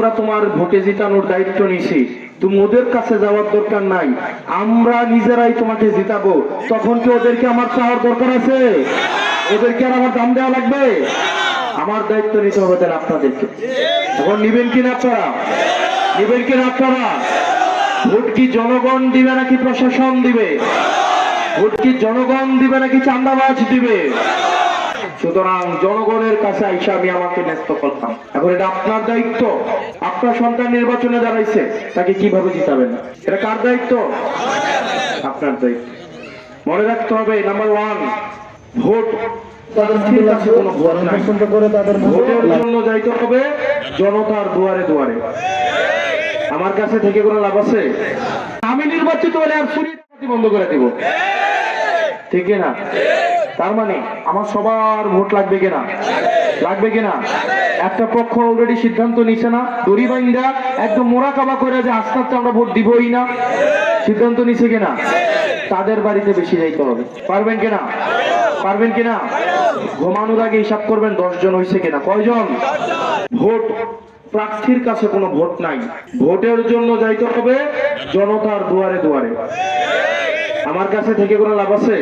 আমরা তোমার ভোটে জিতানোর দায়িত্ব নিছি, তুমি ওদের কাছে যাওয়ার দরকার নাই, আমরা নিজেরাই তোমাকে জিতাবো। তখন কি ওদেরকে আমার চাওয়ার দরকার আছে? ওদেরকে আর আমার দাম দেওয়া লাগবে? আমার দায়িত্ব নিতে হবে তাহলে আপনাদেরকে। এখন নিবেন কিনা আপনারা? নিবেন কিনা আপনারা? ভোট কি জনগণ দিবে নাকি প্রশাসন দিবে? ভোট কি জনগণ দিবে নাকি চাঁদাবাজ দিবে? সুতরাং জনগণের কাছে আইসা আমি আমাকে ন্যস্ত করতাম। এখন এটা আপনার দায়িত্ব। আপনার সন্তান নির্বাচনে দাঁড়াইছে, তাকে কিভাবে জিতাবেন? এটা কার দায়িত্ব? আপনার দায়িত্ব। মনে রাখতে হবে, নাম্বার 1, ভোট প্রার্থীর কাছে কোনো ভোট নাই। ভোটের জন্য যাইতে হবে জনতার দুয়ারে দুয়ারে। আমার কাছে থেকে কোনো লাভ আছে? আমি নির্বাচিত হলে আর চুরি ডাকাতি বন্ধ করে দিব, ঠিক না? তার মানে আমার সবার ভোট লাগবে কিনা? লাগবে কিনা? একটা পক্ষ অলরেডি সিদ্ধান্ত নিছে না, দড়ি বাইন্দা একদম মোরাকাবা করে যে আস্তে আস্তে আমরা ভোট দিবই না, সিদ্ধান্ত নিছে কিনা? তাদের বাড়িতে বেশি যাইতে হবে। পারবেন কিনা? পারবেন কিনা? ঘুমানোর আগে হিসাব করবেন 10 জন হয়েছে কিনা। কয়জন? ভোট প্রার্থীর কাছে কোনো ভোট নাই, ভোটের জন্য যাইতে হবে জনতার দুয়ারে দুয়ারে। আমার কাছে থেকে কোনো লাভ আছে?